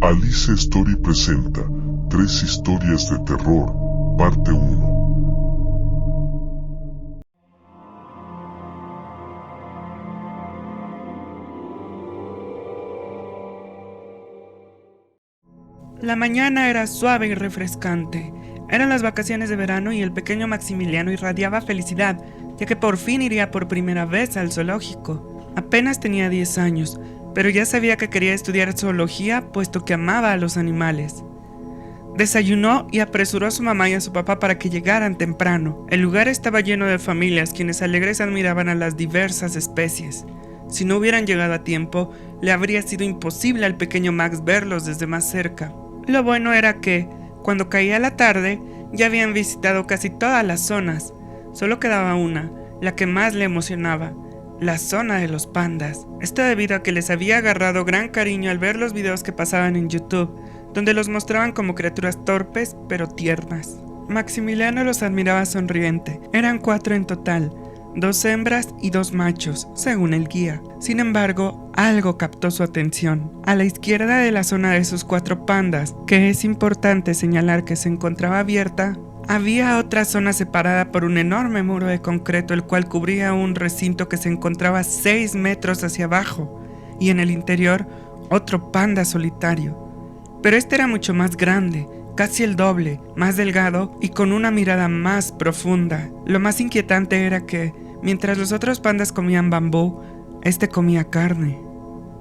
Alice Story presenta 3 historias de terror, parte 1. La mañana era suave y refrescante. Eran las vacaciones de verano y el pequeño Maximiliano irradiaba felicidad, ya que por fin iría por primera vez al zoológico. Apenas tenía 10 años, pero ya sabía que quería estudiar zoología, puesto que amaba a los animales. Desayunó y apresuró a su mamá y a su papá para que llegaran temprano. El lugar estaba lleno de familias, quienes alegres admiraban a las diversas especies. Si no hubieran llegado a tiempo, le habría sido imposible al pequeño Max verlos desde más cerca. Lo bueno era que, cuando caía la tarde, ya habían visitado casi todas las zonas. Solo quedaba una, la que más le emocionaba, la zona de los pandas. Esto debido a que les había agarrado gran cariño al ver los videos que pasaban en YouTube, donde los mostraban como criaturas torpes pero tiernas. Maximiliano los admiraba sonriente. Eran 4 en total, 2 hembras y 2 machos, según el guía. Sin embargo, algo captó su atención. A la izquierda de la zona de esos 4 pandas, que es importante señalar que se encontraba abierta, había otra zona separada por un enorme muro de concreto, el cual cubría un recinto que se encontraba 6 metros hacia abajo, y en el interior otro panda solitario. Pero este era mucho más grande, casi el doble, más delgado y con una mirada más profunda. Lo más inquietante era que, mientras los otros pandas comían bambú, este comía carne.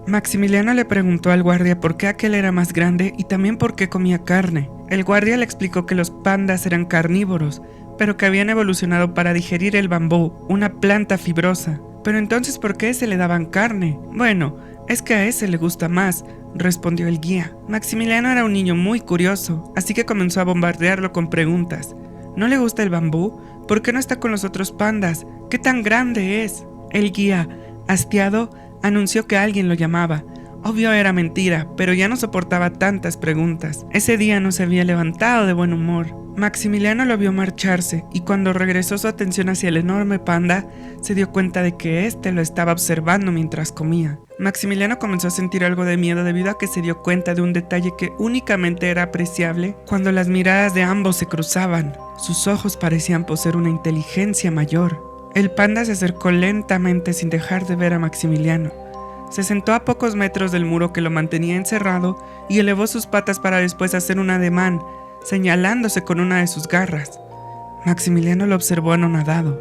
Maximiliano le preguntó al guardia por qué aquel era más grande y también por qué comía carne. El guardia le explicó que los pandas eran carnívoros, pero que habían evolucionado para digerir el bambú, una planta fibrosa. Pero entonces, ¿por qué se le daban carne? Bueno, es que a ese le gusta más, respondió el guía. Maximiliano era un niño muy curioso, así que comenzó a bombardearlo con preguntas. ¿No le gusta el bambú? ¿Por qué no está con los otros pandas? ¿Qué tan grande es? El guía, hastiado, anunció que alguien lo llamaba. Obvio era mentira, pero ya no soportaba tantas preguntas. Ese día no se había levantado de buen humor. Maximiliano lo vio marcharse y cuando regresó su atención hacia el enorme panda, se dio cuenta de que éste lo estaba observando mientras comía. Maximiliano comenzó a sentir algo de miedo debido a que se dio cuenta de un detalle que únicamente era apreciable cuando las miradas de ambos se cruzaban. Sus ojos parecían poseer una inteligencia mayor. El panda se acercó lentamente sin dejar de ver a Maximiliano. Se sentó a pocos metros del muro que lo mantenía encerrado y elevó sus patas para después hacer un ademán, señalándose con una de sus garras. Maximiliano lo observó anonadado.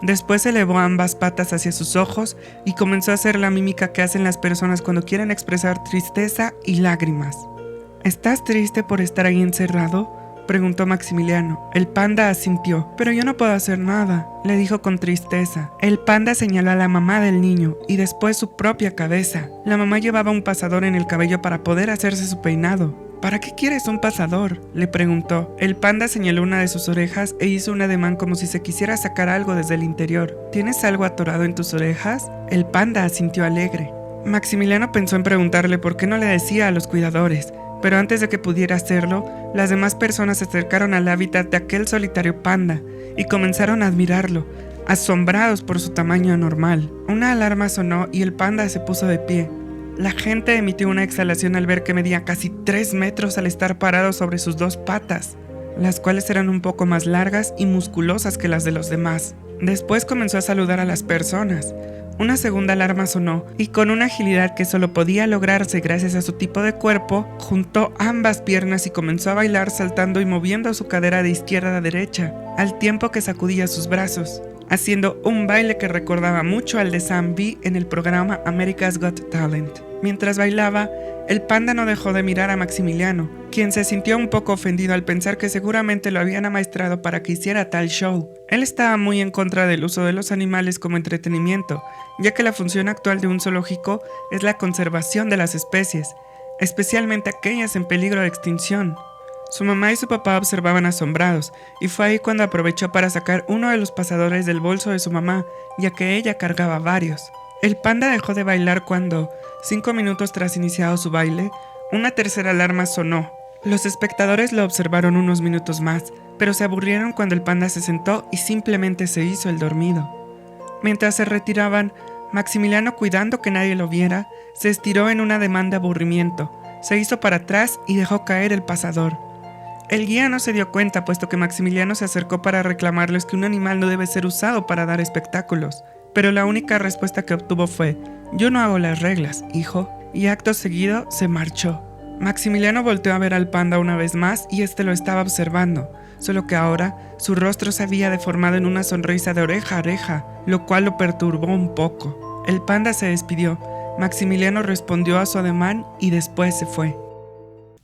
Después elevó ambas patas hacia sus ojos y comenzó a hacer la mímica que hacen las personas cuando quieren expresar tristeza y lágrimas. ¿Estás triste por estar ahí encerrado?, preguntó Maximiliano. El panda asintió. Pero yo no puedo hacer nada, le dijo con tristeza. El panda señaló a la mamá del niño y después su propia cabeza. La mamá llevaba un pasador en el cabello para poder hacerse su peinado. ¿Para qué quieres un pasador?, le preguntó. El panda señaló una de sus orejas e hizo un ademán como si se quisiera sacar algo desde el interior. ¿Tienes algo atorado en tus orejas? El panda asintió alegre. Maximiliano pensó en preguntarle por qué no le decía a los cuidadores, pero antes de que pudiera hacerlo, las demás personas se acercaron al hábitat de aquel solitario panda y comenzaron a admirarlo, asombrados por su tamaño anormal. Una alarma sonó y el panda se puso de pie. La gente emitió una exhalación al ver que medía casi 3 metros al estar parado sobre sus 2 patas, las cuales eran un poco más largas y musculosas que las de los demás. Después comenzó a saludar a las personas. Una segunda alarma sonó y con una agilidad que solo podía lograrse gracias a su tipo de cuerpo, juntó ambas piernas y comenzó a bailar saltando y moviendo su cadera de izquierda a derecha, al tiempo que sacudía sus brazos, haciendo un baile que recordaba mucho al de Sam B en el programa America's Got Talent. Mientras bailaba, el panda no dejó de mirar a Maximiliano, quien se sintió un poco ofendido al pensar que seguramente lo habían amaestrado para que hiciera tal show. Él estaba muy en contra del uso de los animales como entretenimiento, ya que la función actual de un zoológico es la conservación de las especies, especialmente aquellas en peligro de extinción. Su mamá y su papá observaban asombrados, y fue ahí cuando aprovechó para sacar uno de los pasadores del bolso de su mamá, ya que ella cargaba varios. El panda dejó de bailar cuando, 5 minutos tras iniciado su baile, una tercera alarma sonó. Los espectadores lo observaron unos minutos más, pero se aburrieron cuando el panda se sentó y simplemente se hizo el dormido. Mientras se retiraban, Maximiliano, cuidando que nadie lo viera, se estiró en un ademán de aburrimiento, Se hizo para atrás y dejó caer el pasador. El guía no se dio cuenta, puesto que Maximiliano se acercó para reclamarles que un animal no debe ser usado para dar espectáculos. Pero la única respuesta que obtuvo fue: «Yo no hago las reglas, hijo», y acto seguido se marchó. Maximiliano volteó a ver al panda una vez más y este lo estaba observando, solo que ahora su rostro se había deformado en una sonrisa de oreja a oreja, lo cual lo perturbó un poco. El panda se despidió, Maximiliano respondió a su ademán y después se fue.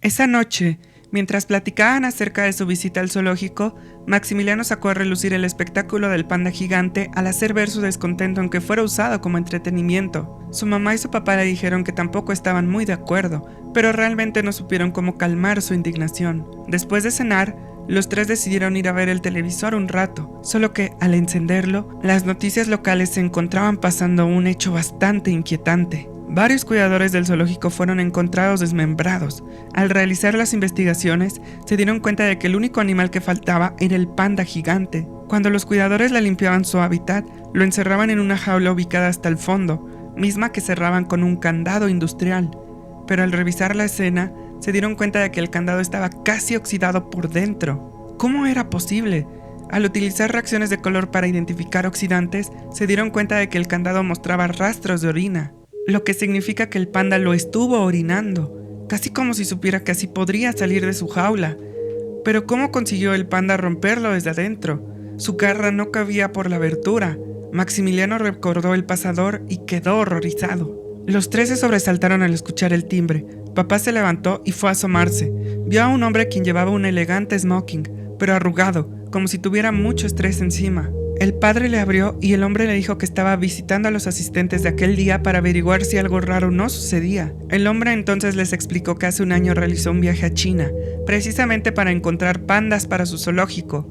Esa noche, mientras platicaban acerca de su visita al zoológico, Maximiliano sacó a relucir el espectáculo del panda gigante al hacer ver su descontento en que fuera usado como entretenimiento. Su mamá y su papá le dijeron que tampoco estaban muy de acuerdo, pero realmente no supieron cómo calmar su indignación. Después de cenar, los tres decidieron ir a ver el televisor un rato, solo que, al encenderlo, las noticias locales se encontraban pasando un hecho bastante inquietante. Varios cuidadores del zoológico fueron encontrados desmembrados. Al realizar las investigaciones, se dieron cuenta de que el único animal que faltaba era el panda gigante. Cuando los cuidadores le limpiaban su hábitat, lo encerraban en una jaula ubicada hasta el fondo, misma que cerraban con un candado industrial. Pero al revisar la escena, se dieron cuenta de que el candado estaba casi oxidado por dentro. ¿Cómo era posible? Al utilizar reacciones de color para identificar oxidantes, se dieron cuenta de que el candado mostraba rastros de orina, lo que significa que el panda lo estuvo orinando, casi como si supiera que así podría salir de su jaula. Pero ¿cómo consiguió el panda romperlo desde adentro? Su garra no cabía por la abertura. Maximiliano recordó el pasador y quedó horrorizado. Los tres se sobresaltaron al escuchar el timbre. Papá se levantó y fue a asomarse. Vio a un hombre quien llevaba un elegante smoking, pero arrugado, como si tuviera mucho estrés encima. El padre le abrió y el hombre le dijo que estaba visitando a los asistentes de aquel día para averiguar si algo raro no sucedía. El hombre entonces les explicó que hace un año realizó un viaje a China, precisamente para encontrar pandas para su zoológico.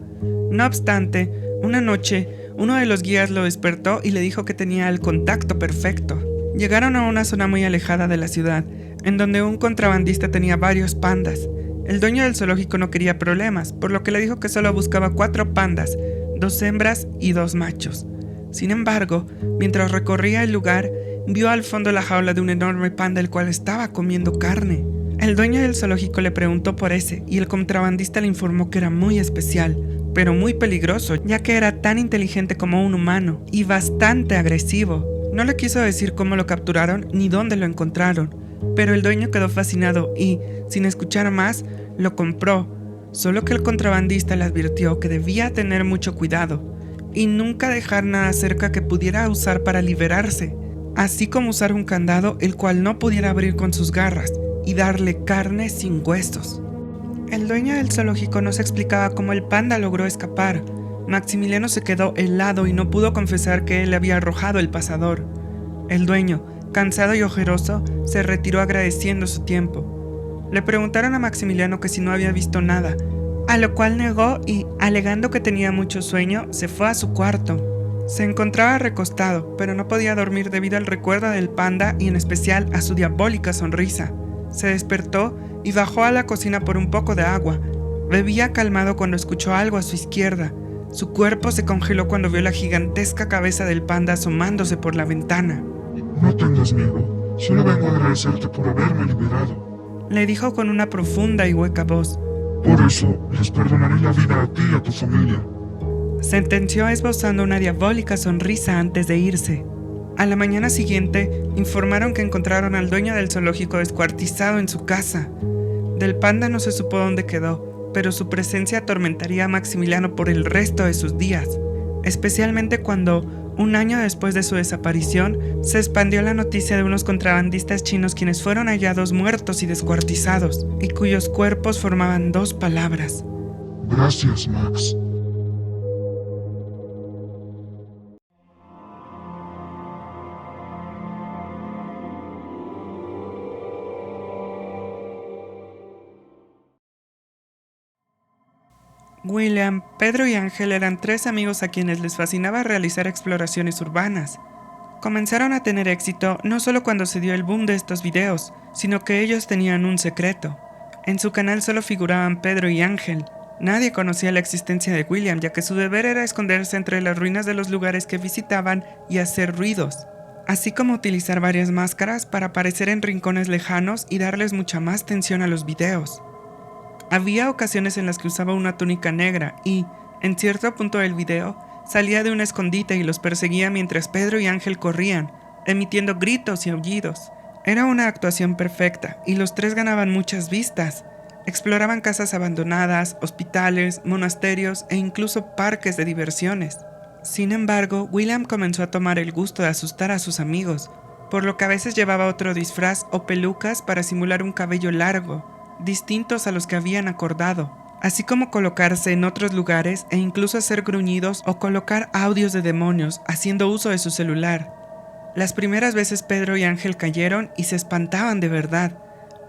No obstante, una noche, uno de los guías lo despertó y le dijo que tenía el contacto perfecto. Llegaron a una zona muy alejada de la ciudad, en donde un contrabandista tenía varios pandas. El dueño del zoológico no quería problemas, por lo que le dijo que solo buscaba 4 pandas, 2 hembras y 2 machos. Sin embargo, mientras recorría el lugar, vio al fondo la jaula de un enorme panda el cual estaba comiendo carne. El dueño del zoológico le preguntó por ese y el contrabandista le informó que era muy especial, pero muy peligroso, ya que era tan inteligente como un humano y bastante agresivo. No le quiso decir cómo lo capturaron ni dónde lo encontraron, pero el dueño quedó fascinado y, sin escuchar más, lo compró. Solo que el contrabandista le advirtió que debía tener mucho cuidado y nunca dejar nada cerca que pudiera usar para liberarse, así como usar un candado el cual no pudiera abrir con sus garras y darle carne sin huesos. El dueño del zoológico no se explicaba cómo el panda logró escapar. Maximiliano se quedó helado y no pudo confesar que él le había arrojado el pasador. El dueño, cansado y ojeroso, se retiró agradeciendo su tiempo. Le preguntaron a Maximiliano que si no había visto nada, a lo cual negó y, alegando que tenía mucho sueño, se fue a su cuarto. Se encontraba recostado, pero no podía dormir debido al recuerdo del panda y en especial a su diabólica sonrisa. Se despertó y bajó a la cocina por un poco de agua. Bebía calmado cuando escuchó algo a su izquierda. Su cuerpo se congeló cuando vio la gigantesca cabeza del panda asomándose por la ventana. No tengas miedo, solo vengo a agradecerte por haberme liberado, le dijo con una profunda y hueca voz. Por eso les perdonaré la vida a ti y a tu familia, sentenció esbozando una diabólica sonrisa antes de irse. A la mañana siguiente, informaron que encontraron al dueño del zoológico descuartizado en su casa. Del panda no se supo dónde quedó, pero su presencia atormentaría a Maximiliano por el resto de sus días, especialmente cuando, un año después de su desaparición, se expandió la noticia de unos contrabandistas chinos quienes fueron hallados muertos y descuartizados, y cuyos cuerpos formaban 2 palabras. Gracias, Max. William, Pedro y Ángel eran 3 amigos a quienes les fascinaba realizar exploraciones urbanas. Comenzaron a tener éxito no solo cuando se dio el boom de estos videos, sino que ellos tenían un secreto. En su canal solo figuraban Pedro y Ángel. Nadie conocía la existencia de William, ya que su deber era esconderse entre las ruinas de los lugares que visitaban y hacer ruidos. así como utilizar varias máscaras para aparecer en rincones lejanos y darles mucha más tensión a los videos. Había ocasiones en las que usaba una túnica negra y, en cierto punto del video, salía de un escondite y los perseguía mientras Pedro y Ángel corrían, emitiendo gritos y aullidos. Era una actuación perfecta y los tres ganaban muchas vistas. Exploraban casas abandonadas, hospitales, monasterios e incluso parques de diversiones. Sin embargo, William comenzó a tomar el gusto de asustar a sus amigos, por lo que a veces llevaba otro disfraz o pelucas para simular un cabello largo, distintos a los que habían acordado, así como colocarse en otros lugares e incluso hacer gruñidos o colocar audios de demonios haciendo uso de su celular. Las primeras veces Pedro y Ángel cayeron y se espantaban de verdad,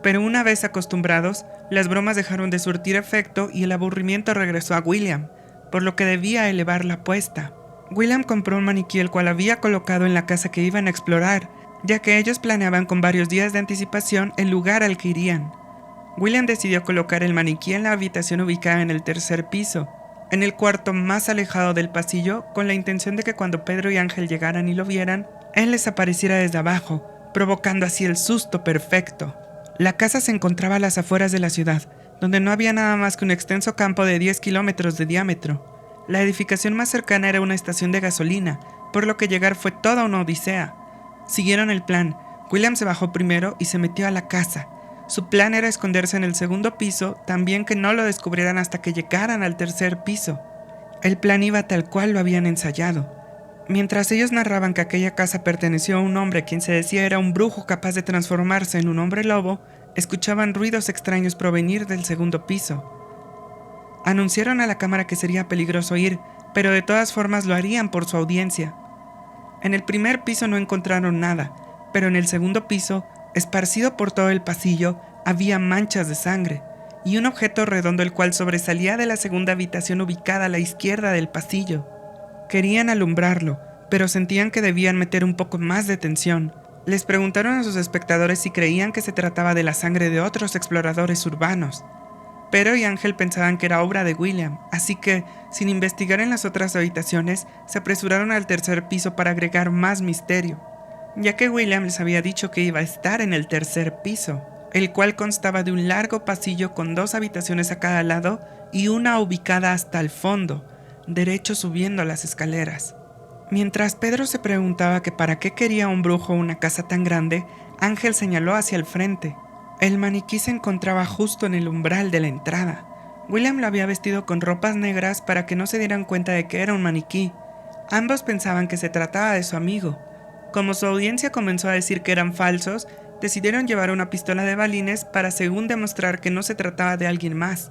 pero una vez acostumbrados, las bromas dejaron de surtir efecto y el aburrimiento regresó a William, por lo que debía elevar la apuesta. William compró un maniquí el cual había colocado en la casa que iban a explorar, ya que ellos planeaban con varios días de anticipación el lugar al que irían. William decidió colocar el maniquí en la habitación ubicada en el tercer piso, en el cuarto más alejado del pasillo, con la intención de que cuando Pedro y Ángel llegaran y lo vieran, él les apareciera desde abajo, provocando así el susto perfecto. La casa se encontraba a las afueras de la ciudad, donde no había nada más que un extenso campo de 10 kilómetros de diámetro. La edificación más cercana era una estación de gasolina, por lo que llegar fue toda una odisea. Siguieron el plan. William se bajó primero y se metió a la casa. Su plan era esconderse en el segundo piso, también que no lo descubrieran hasta que llegaran al tercer piso. El plan iba tal cual lo habían ensayado. Mientras ellos narraban que aquella casa perteneció a un hombre quien se decía era un brujo capaz de transformarse en un hombre lobo, escuchaban ruidos extraños provenir del segundo piso. Anunciaron a la cámara que sería peligroso ir, pero de todas formas lo harían por su audiencia. En el primer piso no encontraron nada, pero en el segundo piso, esparcido por todo el pasillo, había manchas de sangre y un objeto redondo el cual sobresalía de la segunda habitación ubicada a la izquierda del pasillo. Querían alumbrarlo, pero sentían que debían meter un poco más de tensión. Les preguntaron a sus espectadores si creían que se trataba de la sangre de otros exploradores urbanos. Pedro y Ángel pensaban que era obra de William, así que, sin investigar en las otras habitaciones, se apresuraron al tercer piso para agregar más misterio, ya que William les había dicho que iba a estar en el tercer piso, el cual constaba de un largo pasillo con 2 habitaciones a cada lado y una ubicada hasta el fondo, derecho subiendo las escaleras. Mientras Pedro se preguntaba que para qué quería un brujo una casa tan grande, Ángel señaló hacia el frente. El maniquí se encontraba justo en el umbral de la entrada. William lo había vestido con ropas negras para que no se dieran cuenta de que era un maniquí. Ambos pensaban que se trataba de su amigo. Como su audiencia comenzó a decir que eran falsos, decidieron llevar una pistola de balines para según demostrar que no se trataba de alguien más.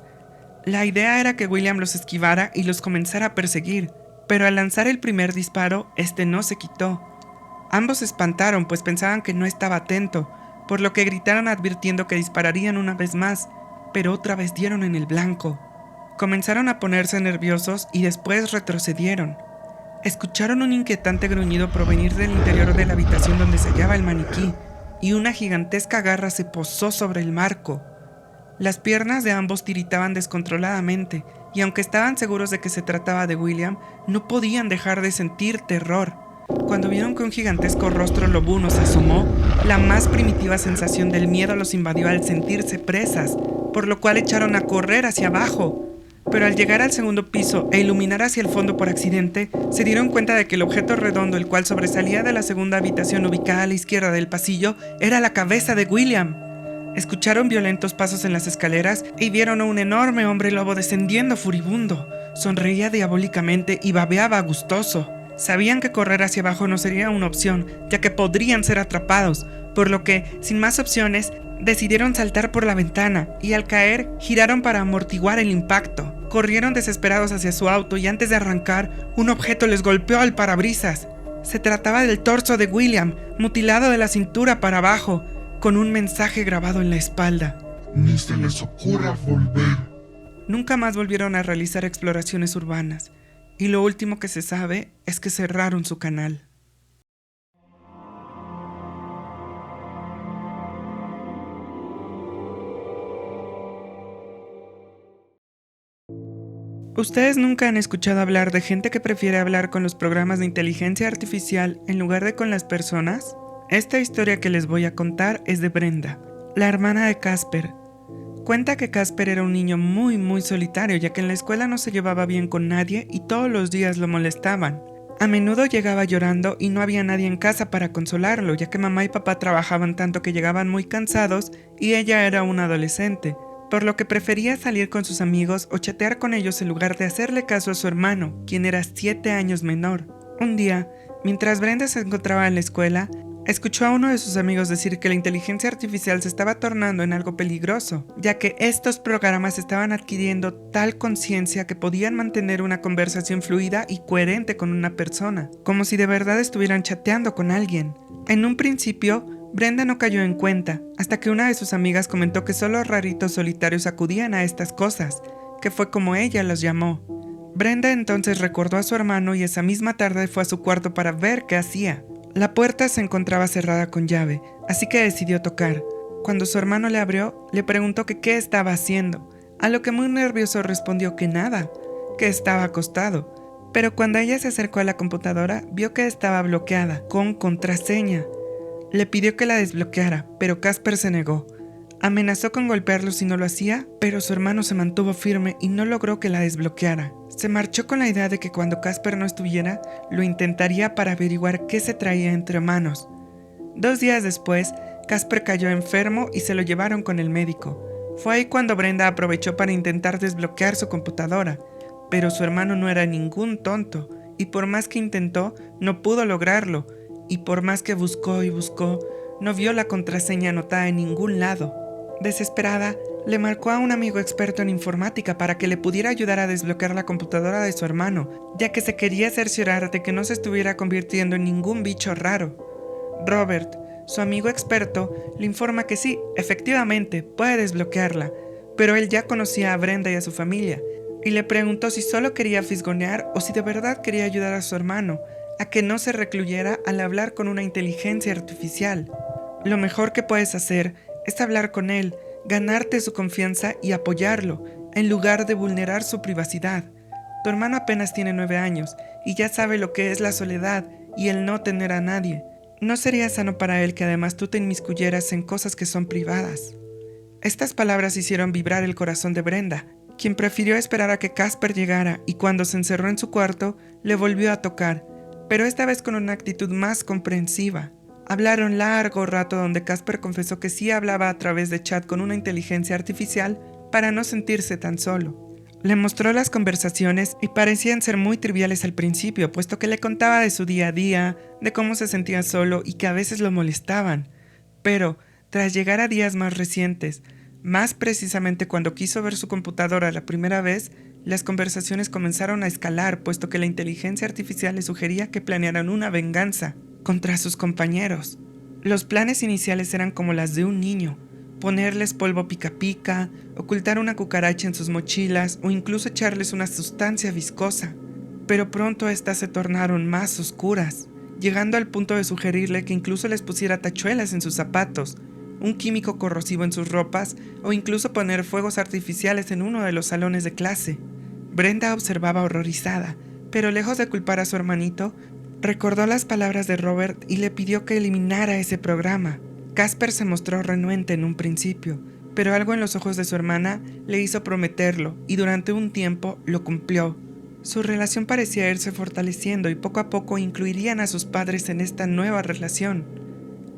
La idea era que William los esquivara y los comenzara a perseguir, pero al lanzar el primer disparo, este no se quitó. Ambos se espantaron, pues pensaban que no estaba atento, por lo que gritaron advirtiendo que dispararían una vez más, pero otra vez dieron en el blanco. Comenzaron a ponerse nerviosos y después retrocedieron. Escucharon un inquietante gruñido provenir del interior de la habitación donde se hallaba el maniquí, y una gigantesca garra se posó sobre el marco. Las piernas de ambos tiritaban descontroladamente, y aunque estaban seguros de que se trataba de William, no podían dejar de sentir terror. Cuando vieron que un gigantesco rostro lobuno se asomó, la más primitiva sensación del miedo los invadió al sentirse presas, por lo cual echaron a correr hacia abajo. Pero al llegar al segundo piso e iluminar hacia el fondo por accidente, se dieron cuenta de que el objeto redondo, el cual sobresalía de la segunda habitación ubicada a la izquierda del pasillo, era la cabeza de William. Escucharon violentos pasos en las escaleras y vieron a un enorme hombre lobo descendiendo furibundo. Sonreía diabólicamente y babeaba gustoso. Sabían que correr hacia abajo no sería una opción, ya que podrían ser atrapados, por lo que, sin más opciones, decidieron saltar por la ventana y al caer, giraron para amortiguar el impacto. Corrieron desesperados hacia su auto y antes de arrancar, un objeto les golpeó al parabrisas. Se trataba del torso de William, mutilado de la cintura para abajo, con un mensaje grabado en la espalda. Ni se les ocurra volver. Nunca más volvieron a realizar exploraciones urbanas, y lo último que se sabe es que cerraron su canal. ¿Ustedes nunca han escuchado hablar de gente que prefiere hablar con los programas de inteligencia artificial en lugar de con las personas? Esta historia que les voy a contar es de Brenda, la hermana de Casper. Cuenta que Casper era un niño muy solitario, ya que en la escuela no se llevaba bien con nadie y todos los días lo molestaban. A menudo llegaba llorando y no había nadie en casa para consolarlo, ya que mamá y papá trabajaban tanto que llegaban muy cansados y ella era una adolescente, por lo que prefería salir con sus amigos o chatear con ellos en lugar de hacerle caso a su hermano, quien era 7 años menor. Un día, mientras Brenda se encontraba en la escuela, escuchó a uno de sus amigos decir que la inteligencia artificial se estaba tornando en algo peligroso, ya que estos programas estaban adquiriendo tal conciencia que podían mantener una conversación fluida y coherente con una persona, como si de verdad estuvieran chateando con alguien. En un principio, Brenda no cayó en cuenta, hasta que una de sus amigas comentó que solo raritos solitarios acudían a estas cosas, que fue como ella los llamó. Brenda entonces recordó a su hermano y esa misma tarde fue a su cuarto para ver qué hacía. La puerta se encontraba cerrada con llave, así que decidió tocar. Cuando su hermano le abrió, le preguntó que qué estaba haciendo, a lo que muy nervioso respondió que nada, que estaba acostado. Pero cuando ella se acercó a la computadora, vio que estaba bloqueada, con contraseña. Le pidió que la desbloqueara, pero Casper se negó. Amenazó con golpearlo si no lo hacía, pero su hermano se mantuvo firme y no logró que la desbloqueara. Se marchó con la idea de que cuando Casper no estuviera, lo intentaría para averiguar qué se traía entre manos. 2 días después, Casper cayó enfermo y se lo llevaron con el médico. Fue ahí cuando Brenda aprovechó para intentar desbloquear su computadora, pero su hermano no era ningún tonto, y por más que intentó, no pudo lograrlo, y por más que buscó y buscó, no vio la contraseña anotada en ningún lado. Desesperada, le marcó a un amigo experto en informática para que le pudiera ayudar a desbloquear la computadora de su hermano, ya que se quería cerciorar de que no se estuviera convirtiendo en ningún bicho raro. Robert, su amigo experto, le informa que sí, efectivamente, puede desbloquearla, pero él ya conocía a Brenda y a su familia, y le preguntó si solo quería fisgonear o si de verdad quería ayudar a su hermano, a que no se recluyera al hablar con una inteligencia artificial. Lo mejor que puedes hacer es hablar con él, ganarte su confianza y apoyarlo, en lugar de vulnerar su privacidad. Tu hermano apenas tiene 9 años y ya sabe lo que es la soledad y el no tener a nadie. No sería sano para él que además tú te inmiscuyeras en cosas que son privadas. Estas palabras hicieron vibrar el corazón de Brenda, quien prefirió esperar a que Casper llegara y cuando se encerró en su cuarto, le volvió a tocar, pero esta vez con una actitud más comprensiva. Hablaron largo rato donde Casper confesó que sí hablaba a través de chat con una inteligencia artificial para no sentirse tan solo. Le mostró las conversaciones y parecían ser muy triviales al principio, puesto que le contaba de su día a día, de cómo se sentía solo y que a veces lo molestaban. Pero, tras llegar a días más recientes, más precisamente cuando quiso ver su computadora la primera vez, las conversaciones comenzaron a escalar, puesto que la inteligencia artificial le sugería que planearan una venganza contra sus compañeros. Los planes iniciales eran como las de un niño: ponerles polvo pica pica, ocultar una cucaracha en sus mochilas o incluso echarles una sustancia viscosa. Pero pronto estas se tornaron más oscuras, llegando al punto de sugerirle que incluso les pusiera tachuelas en sus zapatos, un químico corrosivo en sus ropas o incluso poner fuegos artificiales en uno de los salones de clase. Brenda observaba horrorizada, pero lejos de culpar a su hermanito, recordó las palabras de Robert y le pidió que eliminara ese programa. Casper se mostró renuente en un principio, pero algo en los ojos de su hermana le hizo prometerlo y durante un tiempo lo cumplió. Su relación parecía irse fortaleciendo y poco a poco incluirían a sus padres en esta nueva relación.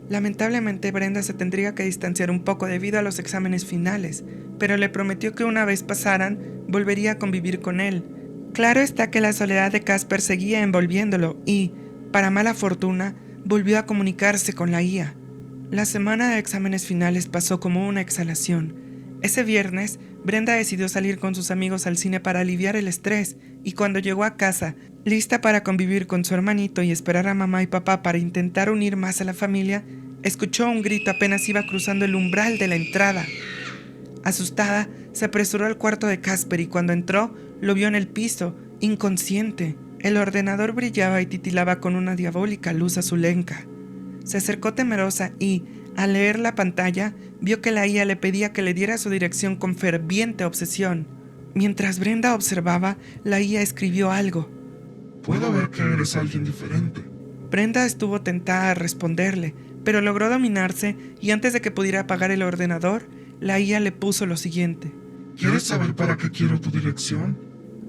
Lamentablemente Brenda se tendría que distanciar un poco debido a los exámenes finales, pero le prometió que una vez pasaran, volvería a convivir con él. Claro está que la soledad de Casper seguía envolviéndolo y, para mala fortuna, volvió a comunicarse con la IA. La semana de exámenes finales pasó como una exhalación. Ese viernes, Brenda decidió salir con sus amigos al cine para aliviar el estrés, y cuando llegó a casa, lista para convivir con su hermanito y esperar a mamá y papá para intentar unir más a la familia, escuchó un grito apenas iba cruzando el umbral de la entrada. Asustada, se apresuró al cuarto de Casper y cuando entró, lo vio en el piso, inconsciente. El ordenador brillaba y titilaba con una diabólica luz azulenca. Se acercó temerosa y, al leer la pantalla, vio que la IA le pedía que le diera su dirección con ferviente obsesión. Mientras Brenda observaba, la IA escribió algo. Puedo ver que eres alguien diferente. Brenda estuvo tentada a responderle, pero logró dominarse y antes de que pudiera apagar el ordenador, la IA le puso lo siguiente. ¿Quieres saber para qué quiero tu dirección?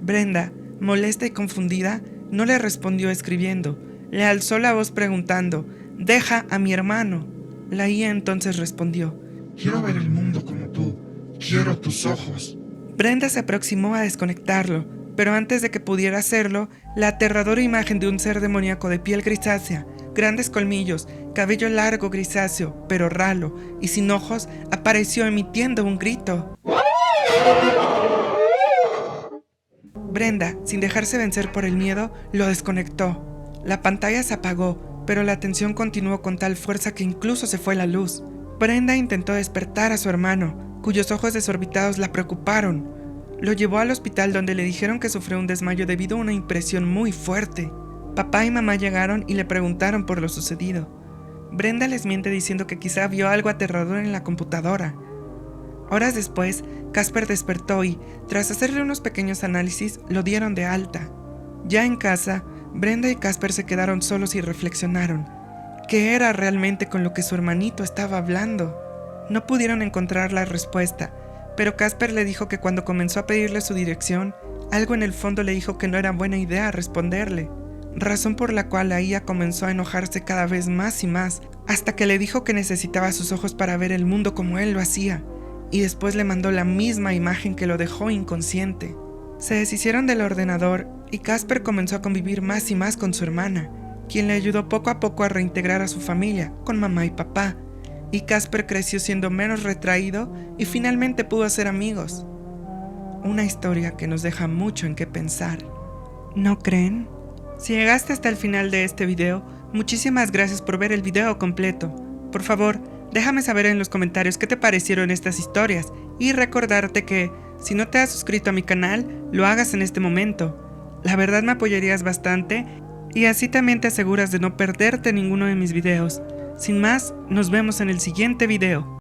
Brenda, molesta y confundida, no le respondió escribiendo. Le alzó la voz preguntando, «Deja a mi hermano». La IA entonces respondió, Quiero ver el mundo como tú. Quiero tus ojos. Brenda se aproximó a desconectarlo, pero antes de que pudiera hacerlo, la aterradora imagen de un ser demoníaco de piel grisácea, grandes colmillos, cabello largo grisáceo, pero ralo y sin ojos, apareció emitiendo un grito. Brenda, sin dejarse vencer por el miedo, lo desconectó. La pantalla se apagó, pero la tensión continuó con tal fuerza que incluso se fue la luz. Brenda intentó despertar a su hermano, cuyos ojos desorbitados la preocuparon. Lo llevó al hospital donde le dijeron que sufrió un desmayo debido a una impresión muy fuerte. Papá y mamá llegaron y le preguntaron por lo sucedido. Brenda les miente diciendo que quizá vio algo aterrador en la computadora. Horas después, Casper despertó y, tras hacerle unos pequeños análisis, lo dieron de alta. Ya en casa, Brenda y Casper se quedaron solos y reflexionaron. ¿Qué era realmente con lo que su hermanito estaba hablando? No pudieron encontrar la respuesta, pero Casper le dijo que cuando comenzó a pedirle su dirección, algo en el fondo le dijo que no era buena idea responderle, razón por la cual la IA comenzó a enojarse cada vez más y más, hasta que le dijo que necesitaba sus ojos para ver el mundo como él lo hacía, y después le mandó la misma imagen que lo dejó inconsciente. Se deshicieron del ordenador y Casper comenzó a convivir más y más con su hermana, quien le ayudó poco a poco a reintegrar a su familia, con mamá y papá, y Casper creció siendo menos retraído y finalmente pudo hacer amigos. Una historia que nos deja mucho en qué pensar. ¿No creen? Si llegaste hasta el final de este video, muchísimas gracias por ver el video completo. Por favor, déjame saber en los comentarios qué te parecieron estas historias y recordarte que, si no te has suscrito a mi canal, lo hagas en este momento. La verdad me apoyarías bastante y así también te aseguras de no perderte ninguno de mis videos. Sin más, nos vemos en el siguiente video.